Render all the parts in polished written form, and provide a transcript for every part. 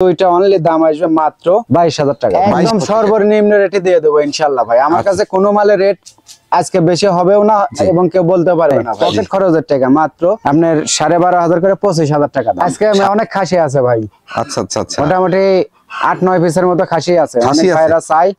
দুইটা অনলি দাম আসবে মাত্র 22,000 টাকা, একদম সর্বনিম্ন রেটে দিয়ে দেবো ইনশাআল্লাহ ভাই। আমার কাছে কোনো মালের রেট আজকে বেশি হবেও না এবং কেউ বলতে পারবে না। পকেট খরচের টাকা মাত্র আপনার 12,500 করে 25,000 টাকা। আজকে অনেক খাসি আছে ভাই। আচ্ছা আচ্ছা আচ্ছা, মোটামুটি 8-9 পিসের মতো খাসি আছে, অনেক ভাইরা চাই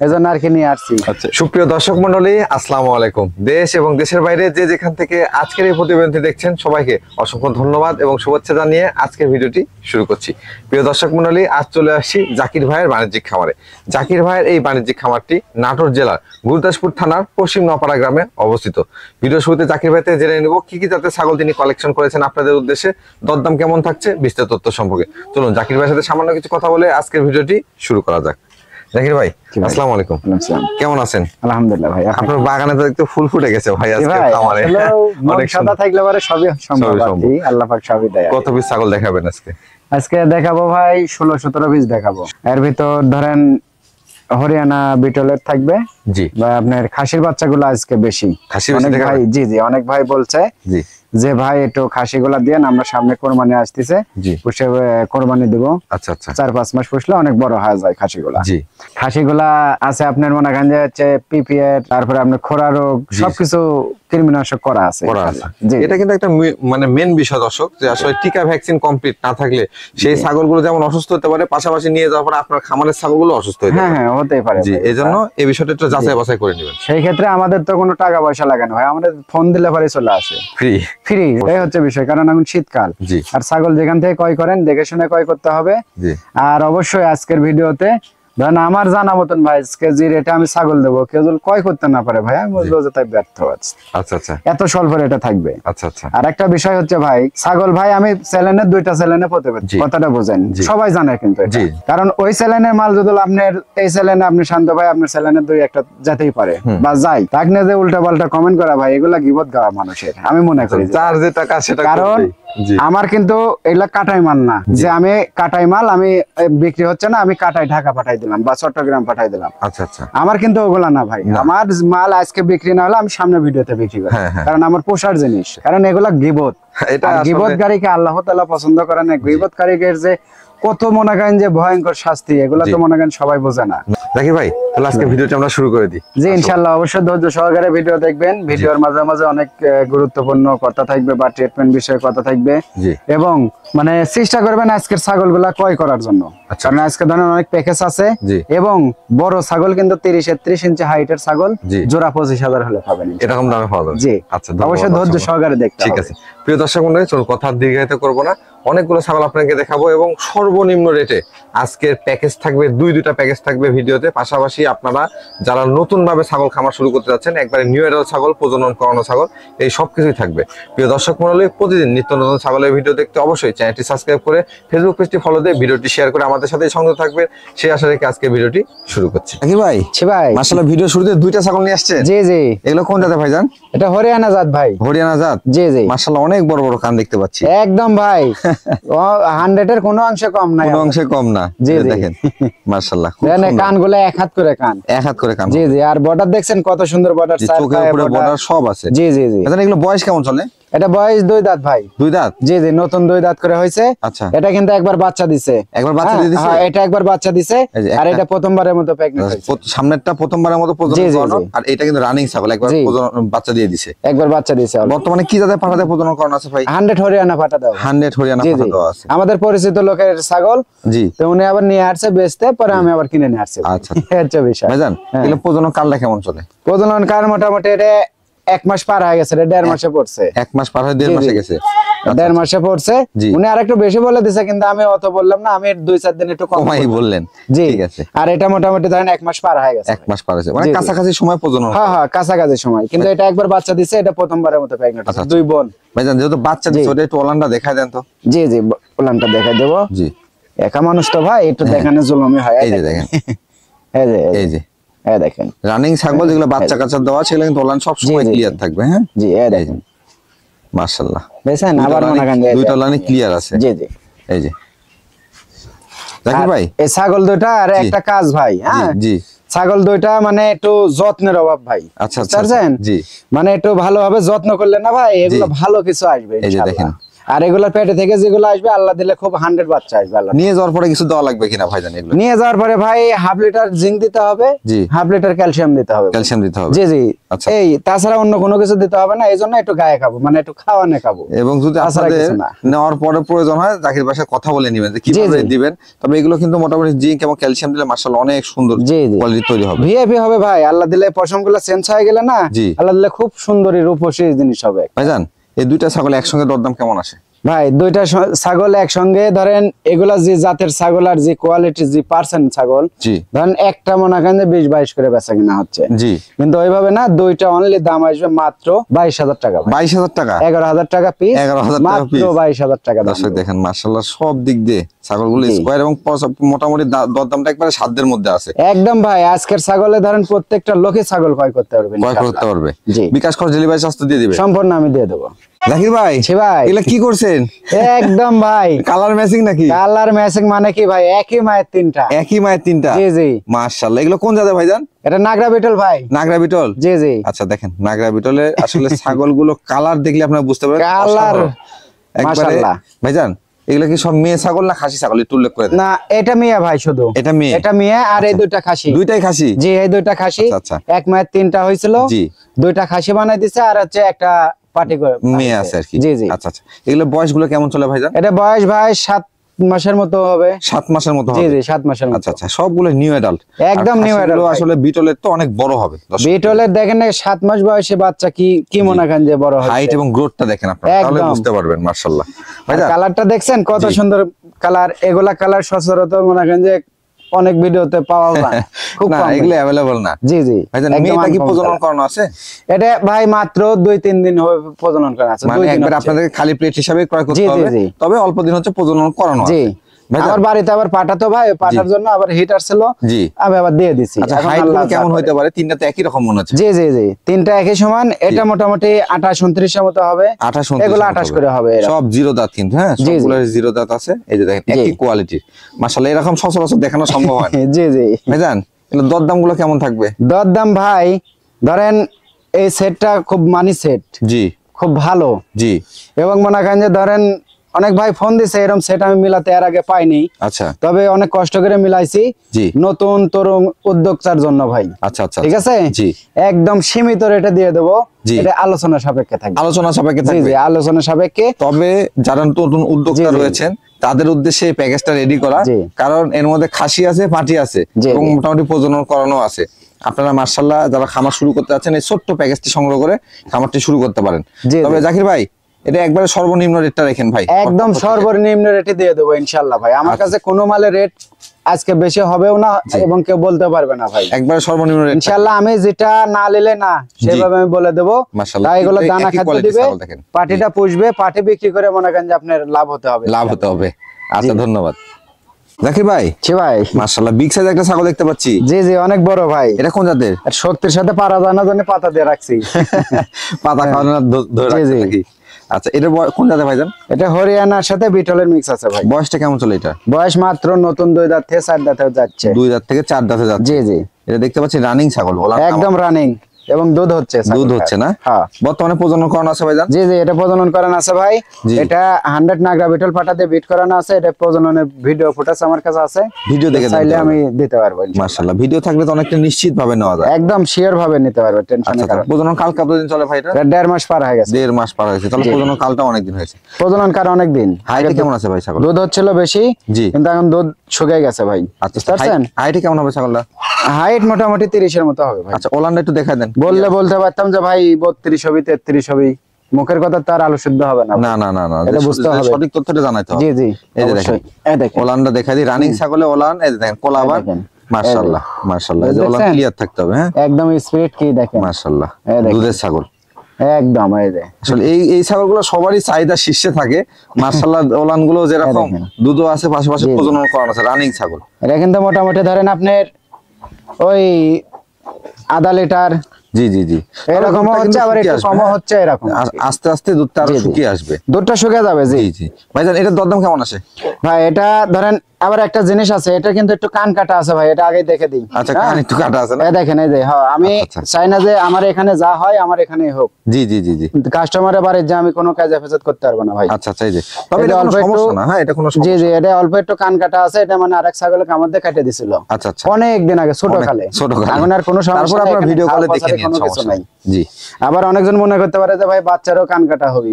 এজন্য আর কি নিয়ে আসছি। আচ্ছা, সুপ্রিয় দর্শক মণ্ডলী, আসসালামু আলাইকুম। দেশ এবং দেশের বাইরে যে যেখান থেকে আজকের এই প্রতিবেদনটি দেখছেন সবাইকে অসংখ্য ধন্যবাদ এবং শুভেচ্ছা জানিয়ে আজকের ভিডিওটি শুরু করছি। প্রিয় দর্শক মণ্ডলী, আজ চলে আসছি জাকির ভাইয়ের বাণিজ্যিক খামারে। জাকির ভাইয়ের এই বাণিজ্যিক খামারটি নাটোর জেলার গুরুদাসপুর থানার পশ্চিম নপাড়া গ্রামে অবস্থিত। ভিডিও শুরুতে জাকির ভাই থেকে জেনে নেব কি কি জাতের ছাগল তিনি কালেকশন করেছেন আপনাদের উদ্দেশ্যে, দরদাম কেমন থাকছে, বিস্তারিত তথ্য সম্পর্কে। চলুন জাকির ভাইয়ের সাথে সামান্য কিছু কথা বলে আজকের ভিডিওটি শুরু করা যাক। জাকির ভাই, আসসালামু আলাইকুম। কেমন আছেন? আলহামদুলিল্লাহ ভাই। আপনার বাগানে তো একটু ফুল ফুটে গেছে ভাই আজকে খামারে। অনেক সাদা থাকলে পরে সবই সম্ভব, আল্লাহ পাক সবই দেয়। কত পিস ছাগল দেখাবেন আজকে? আজকে দেখাবো ভাই 16-17 পিস দেখাবো। এর ভিতর ধরেন হরিয়ানা বিটলের থাকবে, জি, বা আপনার খাসির বাচ্চাগুলো আজকে বেশি। অনেক ভাই, জি জি, অনেক ভাই বলছে জি যে ভাই একটু খাসিগুলা দিয়ে, আমরা সামনে কোরবানি আসতেছে, পুষে কোরবানি দিব। আচ্ছা আচ্ছা, 4-5 মাস পুষলে অনেক বড় হয়ে যায় খাসিগুলা। জি, খাসিগুলা আছে আপনার মনে করেন যে হচ্ছে পিপিএর, তারপরে আপনার খোরা রোগ, সবকিছু কৃমিনাশক করা আছে। এটা কিন্তু একটা মানে মেন বিষয় দর্শক, যে আসলে টিকা ভ্যাকসিন কমপ্লিট না থাকলে সেই ছাগলগুলো যেমন অসুস্থ হতে পারে, পাশাপাশি নিয়ে যাওয়ার পরে আপনার খামারের ছাগলগুলো অসুস্থ হতে পারে। হ্যাঁ, হতেই পারে। জি, এজন্য এই বিষয়টা একটু যাচাই বাছাই করে নেবেন। সেই ক্ষেত্রে আমাদের তো কোনো টাকা পয়সা লাগে না ভাই, আমাদের ফোন দিলে পরে চলে আসে ফ্রি ফ্রি। এটাই হচ্ছে বিষয়, কারণ এখন শীতকাল। আর ছাগল যেখান থেকে ক্রয় করেন দেখে শুনে ক্রয় করতে হবে। আর অবশ্যই আজকের ভিডিওতে ধরেন আমার জানা মতন ভাই আজকে যে রেটে আমি ছাগল দেবো, কেউ যদি ক্রয় করতে না পারে ভাই, আমি বলবো যে তাই ব্যর্থ আছে। আচ্ছা আচ্ছা, এত স্বল্প রেটে থাকবে। আচ্ছা আচ্ছা। আর একটা বিষয় হচ্ছে ভাই, ছাগল ভাই আমি চ্যানেলের 2টা চ্যানেলে প্রতিবেদন, কথাটা বোঝেন, সবাই জানে কিন্তু, কারণ ওই চ্যানেলের মাল যদি আপনার এই চ্যানেলে আপনি শান্ত ভাই আপনার চ্যানেলের 2-1টা যেতেই পারে বা যাই, তাকে নিয়ে যে উল্টা পাল্টা কমেন্ট করা ভাই, এগুলা গিবত গাওয়া মানুষের আমি মনে করি। যার যে টাকা সেটা, কারণ আমার কিন্তু এগুলা কাটাই মাল না, যে আমি কাটাই মাল আমি বিক্রি হচ্ছে না, আমি কাটাই ঢাকা পাঠাই দিলাম বা চট্টগ্রাম পাঠাই দিলাম। আচ্ছা আচ্ছা, আমার কিন্তু ওগুলা না ভাই। আমার মাল আজকে বিক্রি না হলে আমি সামনে ভিডিওতে বিক্রি করি, কারণ আমার পোষার জিনিস। কারণ এগুলা গিবত, গিবতকারীকে আল্লাহ তাআলা পছন্দ করে না। গিবতকারীদের যে কত মনে করেন যে ভয়ঙ্কর শাস্তি, এগুলা তো মনে করেন সবাই বোঝে না। জাকির ভাই, তাহলে আজকে ভিডিওটা আমরা শুরু করে দিই। জি ইনশাআল্লাহ, অবশ্যই ধৈর্য সহকারে ভিডিও দেখবেন। ভিডিওর মাঝে মাঝে অনেক গুরুত্বপূর্ণ কথা থাকবে বা ট্রিটমেন্ট বিষয়ে কথা থাকবে, এবং মানে চেষ্টা করবেন আজকের ছাগলগুলা ক্রয় করার জন্য। কারণ আজকে ধরেন অনেক প্যাকেজ আছে, এবং বড় ছাগল কিন্তু 30 ইঞ্চি হাইটের ছাগল জোড়া 25,000 হলে পাবেন, এরকম দামে পাওয়া যাবে। জি আচ্ছা, অবশ্যই ধৈর্য সহকারে দেখতে হবে। ঠিক আছে প্রিয় দর্শক মণ্ডলী, চলুন কথা দীর্ঘায়িত করব না, অনেকগুলো ছাগল আপনাকে দেখাবো এবং সর্বনিম্ন রেটে আজকের প্যাকেজ থাকবে, 2টা প্যাকেজ থাকবে ভিডিওতে। পাশাপাশি আপনারা যারা নতুন ভাবে ছাগল খামার শুরু করতে যাচ্ছেন, একবারে নিউ এডাল ছাগল, প্রজনন করানো ছাগল, এই সবকিছুই থাকবে। প্রিয় দর্শক মণ্ডলী, প্রতিদিন নিত্য নতুন ছাগলের ভিডিও দেখতে অবশ্যই চ্যানেলটি সাবস্ক্রাইব করে ফেসবুক পেজটি ফলো দিয়ে ভিডিওটি শেয়ার করে আমাদের সাথে সংযুক্ত থাকবে, সেই আশা রেখে আজকে ভিডিওটি শুরু করছি। জাকির ভাই, মাশাআল্লাহ ভিডিও শুরুতে 2টা ছাগল নিয়ে আসছে। জি জি, এগুলো কোন জাতের ভাইজান? এটা হরিয়ানা জাত ভাই। হরিয়ানা জাত? জি জি, মাশাআল্লাহ অনেক বড় বড় কান দেখতে পাচ্ছি। একদম ভাই 100 এর কোনো অংশে কম না, কোনো অংশে কম না। জি দেখেন মাশাআল্লাহ, দেখেন কানগুলো এক হাত করে কান, এক হাত করে কান। জি জি, আর বর্ডার দেখছেন কত সুন্দর বর্ডার, চোখের উপরে বর্ডার সব আছে। জি জি জি। আচ্ছা, এগুলো বয়স কেমন চলে? এটা বয়স 2 দাঁত ভাই। 2 দাঁত? জি জি, নতুন 2 দাঁত করে হয়েছে। আচ্ছা, এটা কিন্তু একবার বাচ্চা দিছে। একবার বাচ্চা দিয়ে দিছে? হ্যাঁ, এটা একবার বাচ্চা দিছে, আর এটা প্রথমবারের মতো প্রেগন্যান্ট হয়েছে। সামনেরটা প্রথমবারের মতো প্রজনন করানো, আর এটা কিন্তু রানিং ছাগল, একবার বাচ্চা দিয়ে দিছে। একবার বাচ্চা দিছে। বর্তমানে কি জাতের পাঠাতে প্রজনন করানো আছে ভাই? 100 হরিয়ানা পাঠা দাও। 100 হরিয়ানা পাঠা দাও আছে। আমাদের পরিচিত লোকের ছাগল। জি, তো উনি আবার নিয়ে আসছে বেচতে, পরে আমি আবার কিনে নিয়ে আসছি। আচ্ছা, এটা বিষয় ভাইজান। এগুলো প্রজনন কালটা কেমন চলে? প্রজনন কাল মোটামুটি এটা 1 মাস পার হয়ে গেছে, 1.5 মাসে পড়ছে। 1 মাস পার হয়ে 1.5 মাসে গেছে, 1.5 মাসে পড়ছে। উনি আরেকটু বেশি বলে দিছে, কিন্তু আমি অত বললাম না, আমি 2-4 দিন একটু কমাই বললেন। জি ঠিক আছে। আর এটা মোটামুটি ধরেন 1 মাস পার হয়ে গেছে। 1 মাস পার হয়েছে, মানে কাছাকাছি সময় প্রজনন। হ্যাঁ হ্যাঁ, কাছাকাছি সময়, কিন্তু এটা একবার বাচ্চা দিছে, এটা প্রথমবারের মতো প্রেগন্যান্ট আছে। 2 বোন। ভাইজান যেহেতু বাচ্চা দিছে, ওটা একটু ওলানটা দেখায় দেন তো। জি জি, ওলানটা দেখাই দেব। জি, একা মানুষ তো ভাই, একটু দেখানো জুলুমি হয়। এই যে দেখেন, এই যে এই দেখেন রানিং ছাগল যেগুলো বাচ্চা কাচ্চা দেওয়া, সেগুলো কিন্তু ওলান সব সময় ক্লিয়ার থাকবে। হ্যাঁ জি, এই দেখেন মাশাআল্লাহ, দেখেন আবার মনে করেন 2টা লাইন ক্লিয়ার আছে। জি জি, এই যে জাকির ভাই, এই ছাগল 2টা আর একটা কাজ ভাই। হ্যাঁ জি, ছাগল 2টা মানে একটু যত্নের অভাব ভাই। আচ্ছা আচ্ছা, জি, মানে একটু ভালোভাবে যত্ন করলে না ভাই, এগুলো ভালো কিছু আসবে ইনশাআল্লাহ। আর এগুলোর পেটে থেকে যেগুলো আসবে আল্লাহ দিলে খুব 100 বাচ্চা আসবে আল্লাহ। নিয়ে যাওয়ার পরে কিছু দেওয়া লাগবে কিনা ভাইজান এগুলো? নিয়ে যাওয়ার পরে ভাই হাফ লিটার জিঙ্ক দিতে হবে, জি। হাফ লিটার ক্যালসিয়াম দিতে হবে। ক্যালসিয়াম দিতে হবে, জি জি। আচ্ছা। এই তাছাড়া অন্য কোনো কিছু দিতে হবে না, এইজন্য একটু গায়ে খাবো, মানে একটু খাওয়ানো খাবো। এবং যদি আপনাদের নেওয়ার পরে প্রয়োজন হয় জাকির ভাইয়ের কথা বলে নেবেন যে কিভাবে দিবেন। তবে এগুলো কিন্তু মোটামুটি জিঙ্ক এবং ক্যালসিয়াম দিলে মাশাআল্লাহ অনেক সুন্দর কোয়ালিটি তৈরি হবে, ভিআইপি হবে ভাই। আল্লাহ দিলে পশমগুলো চেঞ্জ হয়ে গেলে না, আল্লাহ দিলে খুব সুন্দরী রূপসী জিনিস হবে ভাইজান। এই দুইটা ছাগল একসঙ্গে দরদাম কেমন আসে ভাই? দুইটা ছাগল একসঙ্গে ধরেন, এগুলা যে জাতের ছাগল আর যে কোয়ালিটি যে পার্সেন্ট ছাগল, ধরেন একটা মনে করেন যে 20-22 করে বেচা কিনা হচ্ছে, কিন্তু ওইভাবে না, দুইটা অনলি দাম আসবে মাত্র 22,000 টাকা। 22,000 টাকা, 11,000 টাকা পিস, 11,000 টাকা পিস, মাত্র 22,000 টাকা। দর্শক দেখেন মাশাআল্লাহ সব দিক দিয়ে ছাগলগুলো স্কয়ার এবং মোটামুটি দরদামটা একবারে সাধ্যের মধ্যে আছে একদম ভাই। আজকের ছাগলে ধরেন প্রত্যেকটা লোকে ছাগল ক্রয় করতে পারবে, বিকাশ খরচ ডেলিভারি চার্জ দিয়ে দিবে সম্পূর্ণ আমি দিয়ে দেবো। জাকির ভাই, এগুলা কি করছেন? একদম ভাই কালার ম্যাচিং নাকি? কালার ম্যাচিং মানে কি ভাই, একই মায়ের তিনটা। একই মায়ের তিনটা? জি জি। মাশাআল্লাহ। এগুলো কোন জাতের ভাইজান? এটা নাগরা বিটল ভাই। নাগরা বিটল? জি জি। আচ্ছা দেখেন নাগরা বিটলের আসলে ছাগলগুলো কালার দেখলে আপনারা বুঝতে পারবেন কালার মাশাআল্লাহ। ভাইজান এগুলো কি সব মেয়ে ছাগল না খাসি ছাগল একটু উল্লেখ করে দেন। না এটা মেয়ে ভাই, শুধু এটা মেয়ে। এটা মেয়ে আর এই দুইটা খাসি। দুইটাই খাসি? জি এই দুইটা খাসি। আচ্ছা। এক মায়ের তিনটা হয়েছিল, জি। দুইটা খাসি বানাই দিছে আর হচ্ছে একটা পাটি করে মেয়ে আছে আর কি। জি জি। আচ্ছা আচ্ছা। এগুলো বয়সগুলো কেমন চলে ভাইজান? এটা বয়স ভাই 7 মাসের মতো হবে। 7 মাসের মতো হবে? জি জি 7 মাসের মতো। আচ্ছা আচ্ছা। সবগুলো নিউ অ্যাডাল্ট? একদম নিউ অ্যাডাল্ট। আসলে বিটলের তো অনেক বড় হবে। বিটলের দেখেন না 7 মাস বয়সে বাচ্চা কি মনে করেন যে বড় হবে। হাইট এবং গ্রোথটা দেখেন আপনারা, তাহলে বুঝতে পারবেন মাশাআল্লাহ। ভাইজান কালারটা দেখছেন কত সুন্দর কালার। এগুলা কালার সচরাচর মনে করেন যে অনেক ভিডিওতে পাওয়া যায়, খুব কম, এগুলো अवेलेबल না। জি জি। ভাইজান মেয়েটা কি প্রজনন করানো আছে? এটা ভাই মাত্র 2-3 দিন হবে প্রজনন করা আছে। মানে একবার আপনাদের খালি প্লেট হিসাবে ক্রয় করতে হবে, তবে অল্প দিন হচ্ছে প্রজনন করানো আছে। আমার বাড়িতে আবার পাটা তো ভাই, পাটার জন্য আবার হিটার ছিল, আমি আবার দিয়ে দিছি। আচ্ছা হাইট কেমন হইতে পারে? তিনটা তো একই রকম মনে হচ্ছে। জি জি জি, তিনটা একই সমান। এটা মোটামুটি 28-29 এর মতো হবে। 28-29 এগুলো 28 করে হবে। সব জিরো দাঁত কিন্তু, হ্যাঁ সবগুলো জিরো দাঁত আছে। এই যে দেখেন একই কোয়ালিটির মাশাআল্লাহ, এরকম সচরাচর দেখানো সম্ভব হয় না। জি জি। ভাইজান এগুলো দরদাম গুলো কেমন থাকবে? দরদাম ভাই ধরেন এই সেটটা খুব মানি সেট, জি খুব ভালো, জি। এবং মনে করেন যে ধরেন অনেক ভাই ফোন দিছে, এরকম সেট আমি মিলাতে এর আগে পাইনি। আচ্ছা। তবে অনেক কষ্ট করে মিলাইছি, জি, নতুন তরুণ উদ্যোক্তার জন্য ভাই। আচ্ছা আচ্ছা, ঠিক আছে, জি। একদম সীমিত রেটে দিয়ে দেবো, এটা আলোচনা সাপেক্ষে থাকবে। আলোচনা সাপেক্ষে থাকবে? জি আলোচনা সাপেক্ষে। তবে যারা নতুন উদ্যোক্তা রয়েছেন তাদের উদ্দেশ্যে এই প্যাকেজটা রেডি করা, কারণ এর মধ্যে খাসি আছে, পাটি আছে এবং মোটামুটি প্রজনন করানো আছে। আপনারা মাশাআল্লাহ যারা খামার শুরু করতে যাচ্ছেন এই ছোট্ট প্যাকেজটি সংগ্রহ করে খামারটি শুরু করতে পারেন। তবে জাকির ভাই এটা একবারে সর্বনিম্ন রেটটা রাখেন ভাই। একদম সর্বনিম্ন রেটে দিয়ে দেবো ইনশাআল্লাহ ভাই। আমার কাছে কোনো মালের রেট আজকে বেশি হবেও না এবং কেউ বলতে পারবে না ভাই। একবারে সর্বনিম্ন রেট ইনশাআল্লাহ। আমি যেটা না নিলে না সেভাবে আমি বলে দেবো। মাশাআল্লাহ এগুলো দানা খাদ্য দিবে, পাটিটা পুষবে, পাটি বিক্রি করে মনে করেন যে আপনার লাভ হতে হবে, লাভ হতে হবে। আচ্ছা ধন্যবাদ জাকির ভাই। জি ভাই মাশাআল্লাহ বিগ সাইজ একটা ছাগল দেখতে পাচ্ছি। জি জি অনেক বড় ভাই। এটা কোন জাতের? শক্তির সাথে পারা জানা জন্য পাতা দিয়ে রাখছি, পাতা খাওয়ানো ধরে রাখছি নাকি? আচ্ছা এটা কোন জাতের ভাইজান? এটা হরিয়ানার সাথে বিটলের মিক্স আছে ভাই। বয়সটা কেমন চলে এটা? বয়স মাত্র নতুন 2 দাঁত থেকে 4 দাঁতে যাচ্ছে। 2 দাঁত থেকে 4 দাঁতে যাচ্ছে। জি জি। এটা দেখতে পাচ্ছি রানিং ছাগল, একদম রানিং এবং দুধ হচ্ছে। দুধ হচ্ছে না? হ্যাঁ। বর্তমানে প্রজনন করানো আছে ভাইজান? জি জি এটা প্রজনন করানো আছে ভাই। এটা 100 নাগরা বিটল পাটা দিয়ে বিট করানো আছে। এটা প্রজননের ভিডিও ফুটেজ আমার কাছে আছে, ভিডিও দেখে চাইলে আমি দিতে পারবো। মাশাআল্লাহ ভিডিও থাকলে তো অনেকটা নিশ্চিত ভাবে নেওয়া যায়, একদম শিওর ভাবে নিতে পারবে, টেনশন নেই। প্রজনন কাল কতদিন চলে ভাই? এটা 1.5 মাস পার হয়ে গেছে। 1.5 মাস পার হয়েছে, তাহলে প্রজনন কালটা অনেক দিন হয়েছে। প্রজনন কাল অনেক দিন। হাইট কেমন আছে ভাই ছাগল? দুধ হচ্ছিল বেশি, কিন্তু এখন দুধ শুকিয়ে গেছে ভাই। আচ্ছা হাইট কেমন হবে ছাগলটা? হাইট মোটামুটি 30 এর মতো হবে ভাই। আচ্ছা ওলানটা একটু দেখাই দেন। বললে বলতে পারতাম যে ভাই 32 হবে 33 হবে, মুখের কথা তার আলো শুদ্ধ হবে না। না না না না, এটা বুঝতে হবে, সঠিক তথ্যটা জানাইতে হবে। জি জি এই যে দেখেন, এই দেখেন ওলানটা দেখাই দিই। রানিং ছাগলে ওলান, এই দেখেন কোলাবার, মাশাআল্লাহ মাশাআল্লাহ। এই যে ওলান ক্লিয়ার থাকতে হবে, হ্যাঁ একদম স্পিড কি দেখেন, মাশাআল্লাহ দুধের ছাগল একদম। এই যে আসলে এই ছাগলগুলো সবারই চাহিদা শীর্ষে থাকে মাশাআল্লাহ। ওলানগুলো যেরকম দুধও আছে, পাশাপাশি প্রজনন করানো আছে, রানিং ছাগল। এটা কিন্তু মোটামুটি ধরেন আপনার ওই আধা লিটার, জি জি জি এরকম হচ্ছে, আবার একটু কম হচ্ছে, এরকম আস্তে আস্তে দুধটা আরো শুকিয়ে আসবে, দুধটা শুকিয়ে যাবে। জি জি ভাইজান এটার দরদাম কেমন আসে ভাই? এটা ধরেন আবার একটা জিনিস আছে, এটা কিন্তু একটু কান কাটা আছে ভাই, এটা আগে দেখে দিই। আচ্ছা, কান একটু কাটা আছে না? এই দেখেন, এই যে হ্যাঁ, আমি চাই না যে আমার এখানে যা হয় আমার এখানেই হোক। জি জি জি জি। কাস্টমারের বাড়ির যে আমি কোনো কাজে ফেসত করতে পারবো না ভাই। আচ্ছা আচ্ছা, এই যে তবে এটা কোনো সমস্যা না। হ্যাঁ, এটা কোনো সমস্যা। জি জি, এটা অল্প একটু কান কাটা আছে, এটা মানে আরেক ছাগলের কামড় দিয়ে কেটে দিছিল। আচ্ছা আচ্ছা, অনেক দিন আগে, ছোট কালে। এখন আর কোনো সমস্যা তারপর নাই, আপনারা ভিডিও কলে দেখে নিন, কোনো কিছু সমস্যা নাই। নাই। জি। আবার অনেকজন মনে করতে পারে যে ভাই বাচ্চারও কান কাটা হবে,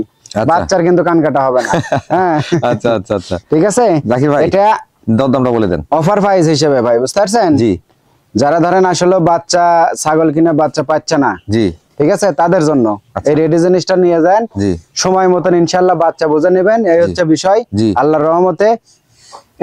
বাচ্চার কিন্তু কান কাটা হবে না। হ্যাঁ, আচ্ছা আচ্ছা আচ্ছা, ঠিক আছে জাকির ভাই, এটা দরদামটা বলে দেন। অফার প্রাইস হিসেবে ভাই, বুঝতে পারছেন? জি। যারা ধরেন আসলে বাচ্চা ছাগল কিনে বাচ্চা পাচ্ছে না, জি, ঠিক আছে, তাদের জন্য এই রেডি জিনিসটা নিয়ে যান। জি, সময় মতন ইনশাআল্লাহ বাচ্চা বুঝে নেবেন, এই হচ্ছে বিষয়। আল্লাহর রহমতে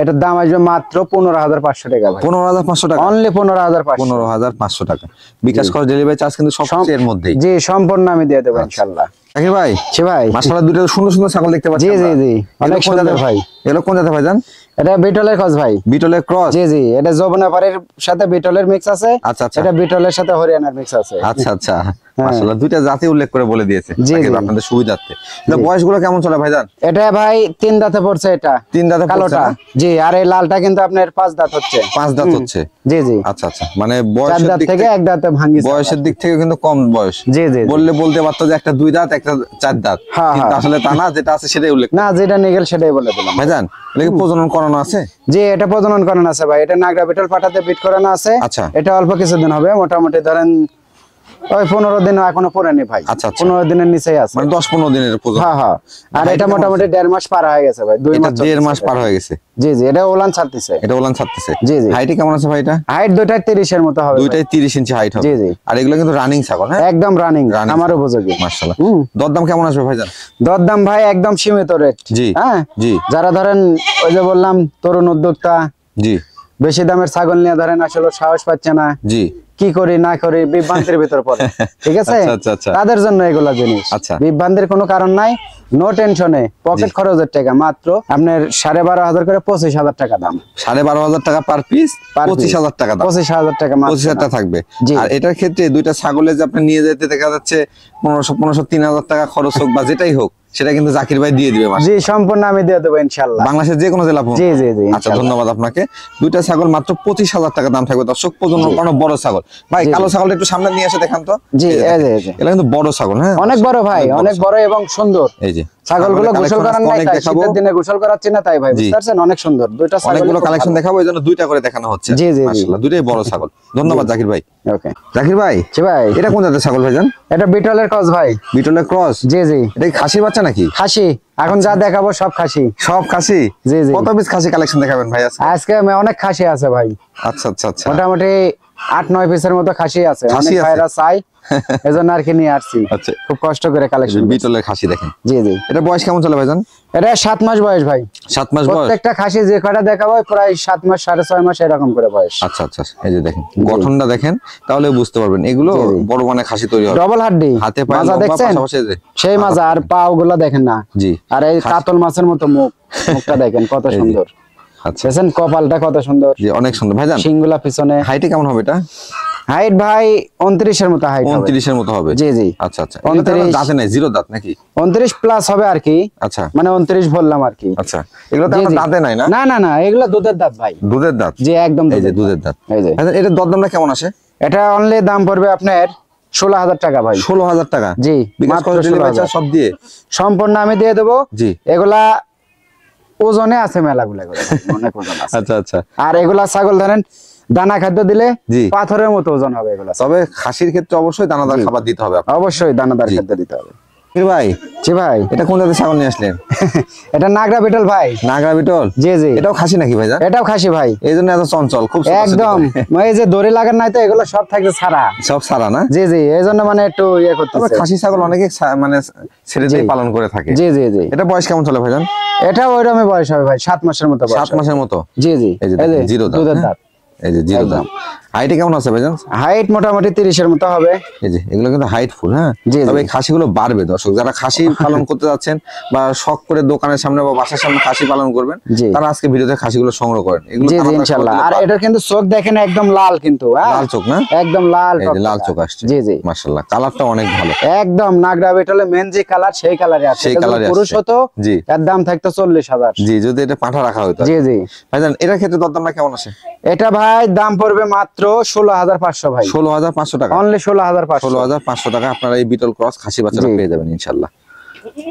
এটার দাম আসবে মাত্র 15,500 টাকা ভাই। 15,500 টাকা, অনলি 15,500। 15,500 টাকা বিকাশ করে ডেলিভারি চার্জ কিন্তু সব এর মধ্যেই। জি, সম্পূর্ণ আমি দিয়ে দেব ইনশাআল্লাহ। জাকির ভাই, জি ভাই, মাশাআল্লাহ দুটো সুন্দর সুন্দর ছাগল দেখতে পাচ্ছি। জি জি জি, অনেক সুন্দর ভাই। এগুলো কোন জাতের ভাইজান? এটা বিটলের ক্রস ভাই। বিটলের ক্রস? জি জি, এটা যমুনাপাড়ির সাথে বিটলের মিক্স আছে। আচ্ছা আচ্ছা, এটা বিটলের সাথে হরিয়ানার মিক্স আছে। আচ্ছা আচ্ছা, মাশাআল্লাহ দুইটা জাতি উল্লেখ করে বলে দিয়েছে আপনাদের সুবিধার্থে। এটা বয়সগুলো কেমন চলে ভাইজান? এটা ভাই 3 দাঁতে পড়ছে, এটা 3 দাঁতে কালোটা। জি, আর এই লালটা কিন্তু আপনার 5 দাঁত হচ্ছে। 5 দাঁত হচ্ছে? জি জি। আচ্ছা আচ্ছা, মানে বয়সের দিক থেকে 1 দাঁতে ভাঙিছে। বয়সের দিক থেকে কিন্তু কম বয়স। জি জি, বললে বলতে পারতো যে একটা 2 দাঁত একটা 4 দাঁত, কিন্তু আসলে তা না, যেটা আছে সেটাই উল্লেখ। না, যেটা নিগেল সেটাই বলে দিলাম ভাইজান। এটা কি প্রজনন করানো আছে? জি, এটা প্রজনন করানো আছে ভাই। এটা নাগরা বিটল পাটাতে বিট করানো আছে। আচ্ছা, এটা অল্প কিছুদিন হবে, মোটামুটি ধরেন ওই 15 দিন এখনো পুরানি ভাই। আচ্ছা আচ্ছা, 15 দিনের নিচেই আছে, মানে 10-15 দিনের প্রজনন। হ্যাঁ হ্যাঁ। আর এটা মোটামুটি 1.5 মাস পার হয়ে গেছে ভাই, 2 মাস 1.5 মাস পার হয়ে গেছে। জি জি, এটা ওলান ছাড়তেছে। এটা ওলান ছাড়তেছে। জি জি। হাইট কেমন আছে ভাই? এটা হাইট দুইটাই 30 এর মতো হবে, দুইটাই 30 ইঞ্চি হাইট হবে। জি জি। আর এগুলো কিন্তু রানিং ছাগল। হ্যাঁ, একদম রানিং, আমার উপযোগী। মাশাআল্লাহ। দরদাম কেমন আসবে ভাইজান? দরদাম ভাই একদম সীমিত রেট। জি হ্যাঁ জি। যারা ধরেন ওই যে বললাম তরুণ উদ্যোক্তা, জি, বেশি দামের ছাগল নিয়ে ধরেন আসলে সাহস পাচ্ছে না, জি, কি করি না করি বিভ্রান্তির ভিতর পড়ে, ঠিক আছে, আচ্ছা আচ্ছা, তাদের জন্য এগুলা জিনিস। আচ্ছা, বিভ্রান্তির কোনো কারণ নাই, নো টেনশনে। পকেট খরচের টাকা মাত্র আপনার 12,500 করে 25,000 টাকা দাম। 12,500 টাকা পার পিস, 25,000 টাকা দাম। 25,000 টাকা, 25,000 টাকা থাকবে। আর এটার ক্ষেত্রে দুইটা ছাগলে যে আপনি নিয়ে যেতে দেখা যাচ্ছে 1500 3,000 টাকা খরচ হোক বা যেটাই হোক, সেটা কিন্তু জাকির ভাই দিয়ে দিবে। জি, সম্পূর্ণ আমি দিয়ে দেবো ইনশাআল্লাহ, বাংলাদেশের যে কোনো জেলা। জি জি জি। আচ্ছা, ধন্যবাদ আপনাকে। দুইটা ছাগল মাত্র 25,000 টাকা দাম থাকবে দর্শক। প্রজনন কোনো বড় ছাগল ভাই। কালো ছাগলটা একটু সামনে নিয়ে এসে দেখান তো। জি, এই যে এটা কিন্তু বড় ছাগল। হ্যাঁ, অনেক বড় ভাই, অনেক বড় এবং সুন্দর। এই যে ছাগলগুলো গোসল করার নাই, তাই শীতের দিনে গোসল করাচ্ছি না তাই ভাই, বুঝতে পারছেন? অনেক সুন্দর দুইটা ছাগল। অনেকগুলো কালেকশন দেখাবো, এইজন্য দুইটা করে দেখানো হচ্ছে। জি জি, মাশাআল্লাহ দুইটাই বড় ছাগল। ধন্যবাদ জাকির ভাই। ওকে জাকির ভাই। জি ভাই, এটা কোন জাতের ছাগল ভাইজান? এটা বিটলের ক্রস ভাই। বিটলের ক্রস? জি জি। এটা কি খাসির বাচ্চা নাকি? খাসি। এখন যা দেখাবো সব খাসি। সব খাসি? জি জি। কত পিস খাসি কালেকশন দেখাবেন ভাই আজকে? আজকে অনেক খাসি আছে ভাই। আচ্ছা আচ্ছা আচ্ছা, মোটামুটি 8-9 পিসের মতো খাসি আছে। খাসি অনেক আছে? ভাইরা চাই, এজন্য আর কি নিয়ে আসছি। আচ্ছা, খুব কষ্ট করে কালেকশন। বিটলের খাসি দেখেন। জি জি। এটা বয়স কেমন চলে ভাইজান? এটা 7 মাস বয়স ভাই। 7 মাস বয়স? প্রত্যেকটা খাসি যে কয়টা দেখাবো প্রায় 7 মাস 6.5 মাস এরকম করে বয়স। আচ্ছা আচ্ছা, এই যে দেখেন গঠনটা দেখেন, তাহলে বুঝতে পারবেন এগুলো বড় মানে খাসি তৈরি হবে। ডবল হাড্ডি, হাতে পায়ে মাজা লম্বা, দেখছেন? পাশাপাশি যে সেই মাজা, আর পাও গুলো দেখেন না। জি। আর এই কাতল মাছের মতো মুখ, মুখটা দেখেন কত সুন্দর। আচ্ছা, দেখেন কপালটা কত সুন্দর। জি, অনেক সুন্দর ভাইজান। শিংগুলা পিছনে। হাইটে কেমন হবে এটা? হাইট ভাই 29 এর মতো হাইট হবে। 29 এর মতো হবে? জি জি। আচ্ছা আচ্ছা। 29 দাঁতে নাই, জিরো দাঁত নাকি? 29 প্লাস হবে আর কি। আচ্ছা, মানে 29 বললাম আর কি। আচ্ছা, এগুলো তো দাঁতে নাই না? না না না, এগুলো দুধের দাঁত ভাই। দুধের দাঁত? জি, একদম এই যে দুধের দাঁত। এই যে এটার দরদামটা কেমন আসে? এটা অনলি দাম পড়বে আপনার 16,000 টাকা ভাই। 16,000 টাকা? জি, মাত্র ডেলিভারি চার্জ সব দিয়ে সম্পূর্ণ আমি দিয়ে দেবো। জি। এগুলা ওজনে আছে মেলাগুলা, অনেক ওজন আছে। আচ্ছা আচ্ছা। আর এগুলা ছাগল ধরেন দানা খাদ্য দিলে পাথরের মতো ওজন হবে এগুলা। তবে খাসির ক্ষেত্রে অবশ্যই দানাদার খাবার দিতে হবে। অবশ্যই দানাদার খাদ্য দিতে হবে। ভাই। জি ভাই। এটা কোন জাতের ছাগল নিয়ে আসলেন? এটা নাগরা বিটল ভাই। নাগরা বিটল? জি জি। এটাও খাসি নাকি ভাই? এটাও খাসি ভাই। এইজন্য এত চঞ্চল, খুব একদম। এই যে দড়ি লাগার নাই তো, এগুলো সব থাকছে ছাড়া। সব ছাড়া না? জি জি, এইজন্য মানে একটু ইয়ে করতেছে। খাসি ছাগল অনেকে মানে ছেড়ে দিয়ে পালন করে থাকে। জি জি জি। এটা বয়স কেমন চলে ভাইজান? এটা ওইরকমই বয়স হবে ভাই, 7 মাসের মতো বয়স। 7 মাসের মতো? জি জি। এই যে জিরো দাঁত, দুধের দাঁত। এই যে জিরো দাঁত। হাইটে কেমন আছে ভাইজান? হাইট মোটামুটি 30 এর মতো হবে। এই যে এগুলো কিন্তু হাইট ফুল। হ্যাঁ, তবে এই খাসিগুলো বাড়বে দর্শক, যারা খাসি পালন করতে যাচ্ছেন বা শখ করে দোকানের সামনে বা বাসার সামনে খাসি পালন করবেন, তারা আজকে ভিডিওতে খাসিগুলো সংগ্রহ করেন। এগুলো ইনশাআল্লাহ। আর এটা কিন্তু চোখ দেখেন একদম লাল, কিন্তু লাল চোখ না, একদম লাল, এই যে লাল চোখ আসছে। জি জি, মাশাআল্লাহ, কালারটা অনেক ভালো, একদম নাগরা বেটলে মেন যে কালার সেই কালারে আছে। সেই কালারে পুরুষ হতো, জি, এর দাম থাকতো 40,000। জি, যদি এটা পাঠা রাখা হতো। জি জি ভাইজান, এটার ক্ষেত্রে দরদামটা কেমন আছে? এটা ভাই দাম পড়বে মাত্র 16,500 ভাই। 16,500 টাকা, অনলি 16,500। 16,500 টাকা আপনারা এই বিটল ক্রস খাসি বাচ্চাটা পেয়ে যাবেন ইনশাআল্লাহ।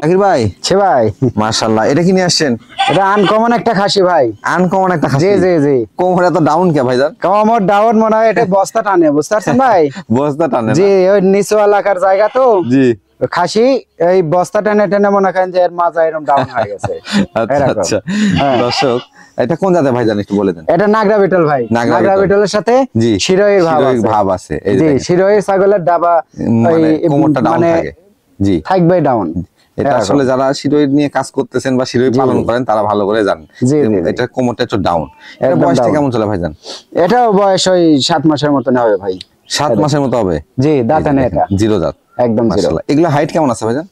জাকির ভাই, ভাই মাশাআল্লাহ, এটা কি নিয়ে আসছেন? এটা আনকমন একটা খাসি ভাই। আনকমন একটা খাসি? জি জি জি। কোমর এত ডাউন কে ভাইজান? কোমর ডাউন মনে হয় এটা বস্তা টানে, বুঝতে পারছেন ভাই? বস্তা টানে? জি, ওই নিচু এলাকার জায়গা তো। জি, খাসি এই বস্তা টেনে টেনে মনে করেন যে এর মাজা এরকম ডাউন হয়ে গেছে। আচ্ছা, দর্শক এটা কোন জাতের ভাইজান একটু বলে দেন। এটা নাগরা বিটল ভাই। নাগরা বিটলের সাথে শিরোইর ভাব আছে। জি, শিরোইর ছাগলের ডাবা কোমরটা ডাউন থাকে। জি, থাকবে ডাউন। এটা আসলে যারা শিরোই নিয়ে কাজ করতেছেন বা শিরোই পালন করেন তারা ভালো করে জানেন। এটা কোমরটা একটু ডাউন। এটা বয়সটা কেমন চলে ভাইজান? এটাও বয়স ওই 7 মাসের মতন হবে ভাই। 7 মাসের মতো হবে? জি, দাঁতে নেই, এটা জিরো দাঁত, একদম জিরো। এগুলা হাইট কেমন আছে ভাইজান?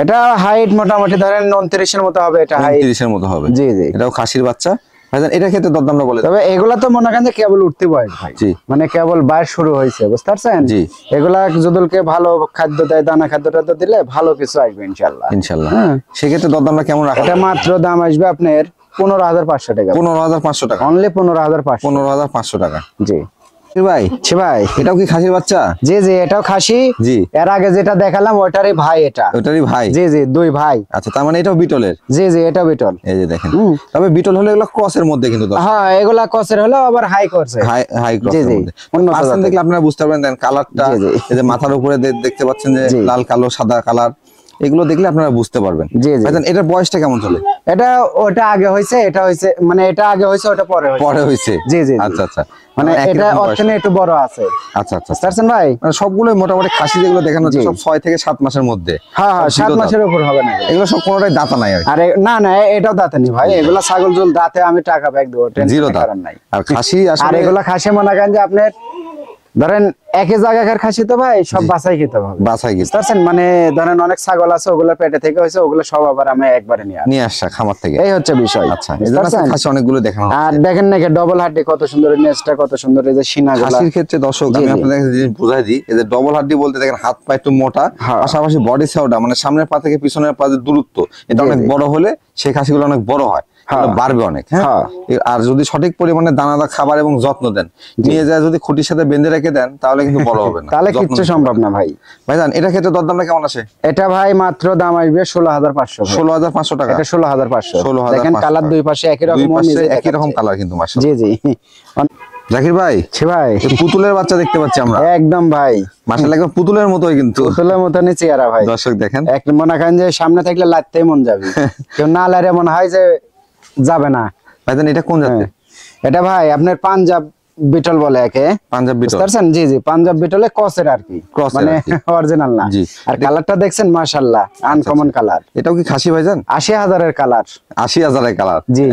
এটা হাইট মোটামুটি ধরেন 29 এর মতো হবে। এটা হাইট 29 এর মতো হবে। জি জি, এটাও খাসির বাচ্চা ভাইজান। এটা ক্ষেত্রে দরদামটা বলে। তবে এগুলা তো মনে করেন যে কেবল উঠতে বয়স ভাই। জি, মানে কেবল বয়স শুরু হয়েছে, বুঝতে পারছেন? জি, এগুলা যদুলকে ভালো খাদ্য দেয়, দানা খাদ্যটা তো দিলে ভালো কিছু আসবে ইনশাআল্লাহ। ইনশাআল্লাহ। সেক্ষেত্রে দরদামটা কেমন রাখা? এটা মাত্র দাম আসবে আপনার 15,500 টাকা। 15,500 টাকা? অনলি 15,500। 15,500 টাকা। জি ভাই, ভাই, এটাও কি খাসির বাচ্চা? জি জি, এটাও খাসি। জি, এর আগে যেটা দেখালাম ওটারই ভাই। ওটারই ভাই? জি জি, দুই ভাই। আচ্ছা, তার মানে এটাও বিটলের? জি জি, এটাও বিটল। এই যে দেখেন, তবে বিটল হলে এগুলো ক্রসের মধ্যে কিন্তু। হ্যাঁ, এগুলা ক্রসের হলো, আবার হাই ক্রসের। হাই ক্রসের মধ্যে পার্সেন্ট দেখলে আপনারা বুঝতে পারবেন। দেন কালারটা, এই যে মাথার উপরে দেখতে পাচ্ছেন যে লাল কালো সাদা কালার, এগুলো দেখলে আপনারা বুঝতে পারবেন। ভাইজান, এটার বয়সটা কেমন চলে? এটা ওটা আগে হয়েছে, এটা হয়েছে, মানে এটা আগে হয়েছে, ওটা পরে হয়েছে। জি জি, আচ্ছা আচ্ছা, মানে এটা অর্থনে একটু বড় আছে। আচ্ছা আচ্ছা, স্যারছেন ভাই, মানে সবগুলো মোটামুটি খাসি যেগুলো দেখানো হচ্ছে সব 6 থেকে 7 মাসের মধ্যে। হ্যাঁ হ্যাঁ, 7 মাসের উপর হবে না। এগুলো সব কোনোটাই দাঁতা নাই? আরে না না, এটাও দাঁতে নেই ভাই। এগুলা ছাগল জল দাঁতে আমি টাকা ব্যাগ দেবো, জিরো দাঁত নাই। আর খাসি আসলে, আর এগুলা খাসি মনে করেন যে আপনার ধরেন একই জায়গাকার খাসি তো ভাই, সব বাছাই খেতে হবে। বাছাই খেতে পারছেন? মানে ধরেন অনেক ছাগল আছে, ওগুলা পেটে থেকে হয়েছে, ওগুলো সব আবার আমি একবারে নিয়ে আসা খামার থেকে। এই হচ্ছে বিষয়। আচ্ছা, খাসি অনেকগুলো দেখানো। আর দেখেন না ডবল হাড্ডি কত সুন্দর, নেজটা কত সুন্দর, এই যে সিনাগুলা। খাসির ক্ষেত্রে দর্শক আমি আপনাদের বুঝাই দিই, এই যে ডবল হাড্ডি বলতে দেখেন হাত পা একটু মোটা, পাশাপাশি বডি সাউন্ড, মানে সামনের পা থেকে পিছনের পা যে দূরত্ব, এটা অনেক বড় হলে সেই খাসিগুলো অনেক বড় হয়, বাড়বে অনেক। হ্যাঁ, আর যদি সঠিক পরিমাণে দানাদার খাবার এবং যত্ন দেন, নিয়ে যায় যদি খুঁটির সাথে বেঁধে রেখে দেন, তাহলে কিন্তু বড় হবে না, তাহলে কিচ্ছু সম্ভব না ভাই। ভাইজান, এটা ক্ষেত্রে দরদামটা কেমন আছে? এটা ভাই মাত্র দাম আসবে 16,500। 16,500 টাকা? এটা 16,500। দেখেন কালার দুই পাশে একই রকম, একই রকম কালার কিন্তু মাশাআল্লাহ। জি জি। জাকির ভাই, ভাই, পুতুলের বাচ্চা দেখতে পাচ্ছি আমরা। একদম ভাই, মাশাআল্লাহ, একদম পুতুলের মতোই কিন্তু। পুতুলের মতনই চেহারা ভাই। দর্শক দেখেন, এক মনে করেন যে সামনে থাকলে লাইতেই মন যাবে, কেউ না লাইলে মনে হয় যে যাবে না। ভাইজান, এটা কোন জাতের? এটা ভাই আপনার পাঞ্জাব বিটল বলে একে। পাঞ্জাব বিটল? বুঝছেন? জি জি, পাঞ্জাব বিটলে ক্রসের আর কি, মানে অরিজিনাল না। আর কালারটা দেখছেন মাশাআল্লাহ, আনকমন কালার। এটাও কি খাসি ভাইজান? 80,000 এর কালার। 80,000 এর কালার? জি।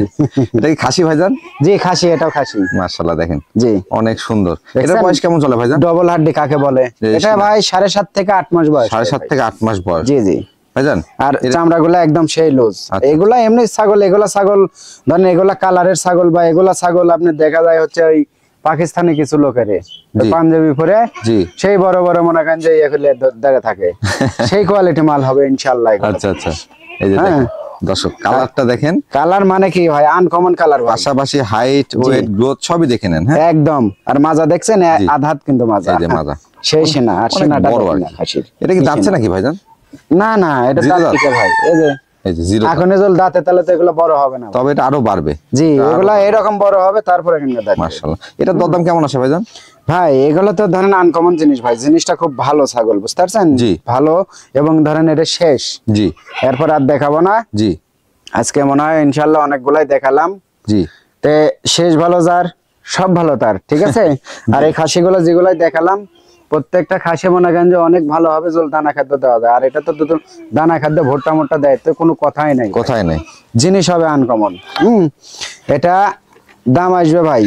এটা কি খাসি ভাইজান? জি খাসি, এটাও খাসি। মাশাআল্লাহ, দেখেন জি, অনেক সুন্দর। এটার বয়স কেমন চলে ভাইজান? ডবল হাড্ডি কাকে বলে? এটা ভাই 7.5 থেকে 8 মাস বয়স। 7.5 থেকে 8 মাস বয়স? জি জি ভাইজান। আর চামড়াগুলো একদম সেই লুজ। এগুলা এমনি ছাগল, এগুলা ছাগল ধরেন এগুলা কালারের ছাগল বা এগুলা ছাগল আপনি দেখা যায় হচ্ছে ওই পাকিস্তানি কিছু লোকের পাঞ্জাবি পরে সেই বড় বড় মনে করেন যে দাঁড়িয়ে থাকে, সেই কোয়ালিটি মাল হবে ইনশাআল্লাহ। আচ্ছা আচ্ছা, এই যে দর্শক কালারটা দেখেন, কালার মানে কি ভাই আনকমন কালার, পাশাপাশি হাইট, ওয়েট, গ্রোথ সবই দেখে নেন। হ্যাঁ একদম। আর মাজা দেখছেন আধাত কিন্তু মাজা, এই যে মাজা সেই সিনা, আর সিনাটা বড় আর খাসির। এটা কি যাচ্ছে নাকি ভাইজান? না না, এটা দাঁত থেকে ভাই, এই যে এখন এজল দাঁতে, তাহলে তো এগুলো বড় হবে না, তবে এটা আরো বাড়বে। জি, এগুলা এরকম বড় হবে, তারপরে মাশাআল্লাহ। এটার দরদাম কেমন আছে ভাইজান? ভাই এগুলো তো ধরেন আনকমন জিনিস ভাই, জিনিসটা খুব ভালো ছাগল, বুঝতে পারছেন? জি ভালো, এবং ধরেন এটা শেষ। জি, এরপর আর দেখাবো না। জি, আজকে মনে হয় ইনশাআল্লাহ অনেকগুলাই দেখালাম। জি, তে শেষ ভালো যার, সব ভালো তার, ঠিক আছে? আর এই খাসিগুলো যেগুলাই দেখালাম, প্রত্যেকটা খাসি মনে করেন যে অনেক ভালো হবে, জল দানা খাদ্য দেওয়া যায়। আর এটা তো দানা খাদ্য ভুট্টা মোট্টা দেয়, তো কোনো কথাই নাই, কথাই নাই, জিনিস হবে আনকমন। এটা দাম আসবে ভাই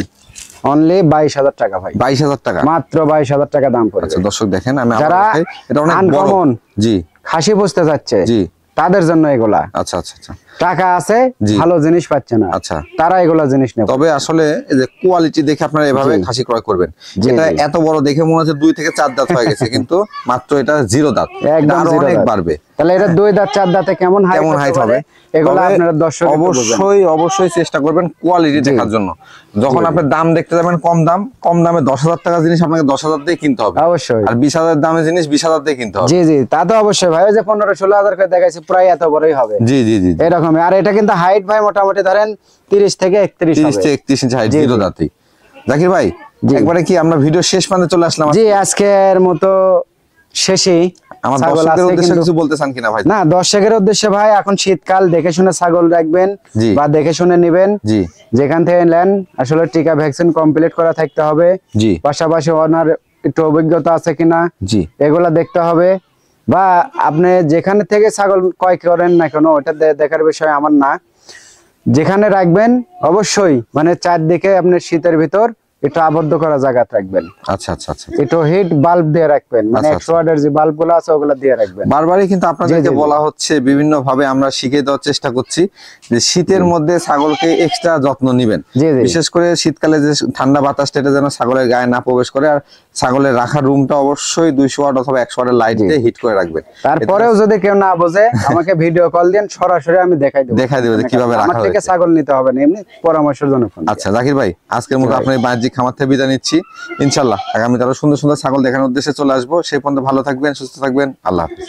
অনলি 22,000 টাকা ভাই। 22,000 টাকা, মাত্র 22,000 টাকা দাম পড়বে। আচ্ছা দর্শক দেখেন, আমি যারা এটা অনেক বড়, আনকমন জি খাসি পুষতে যাচ্ছে, জি তাদের জন্য এগুলা। আচ্ছা আচ্ছা আচ্ছা, টাকা আছে, জি। ভালো জিনিস পাচ্ছে না, আচ্ছা, তারা এগুলা জিনিস নেবে। তবে আসলে এই যে কোয়ালিটি দেখে আপনারা এভাবে খাসি ক্রয় করবেন। জি, এটা জি। এত বড় দেখে মনে হচ্ছে 2 থেকে 4 দাঁত হয়ে গেছে, কিন্তু মাত্র এটা 0 দাঁত, একদম আরো zero অনেক দাঁত। বাড়বে। তাহলে এটা 2 দাঁত 4 দাঁতে কেমন হাইট হবে এগুলো তবে আপনারা দর্শক অবশ্যই চেষ্টা করবেন কোয়ালিটি দেখার জন্য। যখন আপনি দাম দেখতে যাবেন কম দামে 10,000 টাকা জিনিস আপনাকে 10,000 দিয়ে কিনতে হবে অবশ্যই, আর 20,000 দামের জিনিস 20,000 দিয়ে কিনতে হবে। জি জি, তা তো অবশ্যই ভাই। ওই যে 15-16,000 করে দেখাইছে, প্রায় এত বড়ই হবে। জি জি জি, এরকমই। আর এটা কিন্তু হাইট ভাই মোটামুটি ধরেন 30 থেকে 31 30 থেকে 31 ইঞ্চি হাইট, জি, 0 জি। দাঁতই। জাকির ভাই, জি। একবারে কি আমরা ভিডিও শেষ প্রান্তে চলে আসলাম? জি, আজকের মতো শেষেই। আমার ছাগল দর্শকদের আছে উদ্দেশ্যে কিন্তু- কিছু বলতে চান কিনা ভাই? না, দর্শকের উদ্দেশ্যে ভাই, এখন শীতকাল, দেখে শুনে ছাগল রাখবেন জি। বা দেখে শুনে নেবেন। জি যেখান থেকে নেন আসলে টিকা ভ্যাকসিন কমপ্লিট করা থাকতে হবে। জি পাশাপাশি ওনার একটু অভিজ্ঞতা আছে কিনা জি এগুলা দেখতে হবে। বা আপনি যেখানে থেকে ছাগল ক্রয় করেন না কেন, ওটা দেখার বিষয় আমার না। যেখানে রাখবেন অবশ্যই মানে চারদিকে আপনি শীতের ভিতর একটু আবদ্ধ করা জায়গা রাখবেন। আচ্ছা আচ্ছা আচ্ছা, একটু হিট বাল্ব দিয়ে রাখবেন, মানে আচ্ছা, 100 ওয়াটের যে বাল্ব গুলো আছে ওগুলো দিয়ে রাখবেন। বারবারই কিন্তু আপনাদেরকে জি, জি। বলা হচ্ছে, বিভিন্ন ভাবে আমরা শিখিয়ে দেওয়ার চেষ্টা করছি যে শীতের মধ্যে ছাগলকে এক্সট্রা যত্ন নিবেন। জি, জি। বিশেষ করে শীতকালে যে ঠান্ডা বাতাসটা এটা যেন ছাগলের গায়ে না প্রবেশ করে। আর ছাগলের রাখার রুমটা অবশ্যই 200 ওয়াট অথবা 100 ওয়াটের লাইট দিয়ে হিট করে রাখবেন। তারপরেও যদি কেউ না বোঝে, আমাকে ভিডিও কল দেন, সরাসরি আমি দেখাই দেব যে কিভাবে রাখা আমার থেকে হয়েছে। ছাগল নিতে হবে না, এমনি পরামর্শের জন্য ফোন। আচ্ছা জাকির ভাই, আজকের মতো আপনার বাণিজ্যিক খামার থেকে বিদায় নিচ্ছি। ইনশাল্লাহ আগামীতে আরো সুন্দর সুন্দর ছাগল দেখানোর উদ্দেশ্যে চলে আসবো। সেই পর্যন্ত ভালো থাকবেন, সুস্থ থাকবেন। আল্লাহ হাফেজ।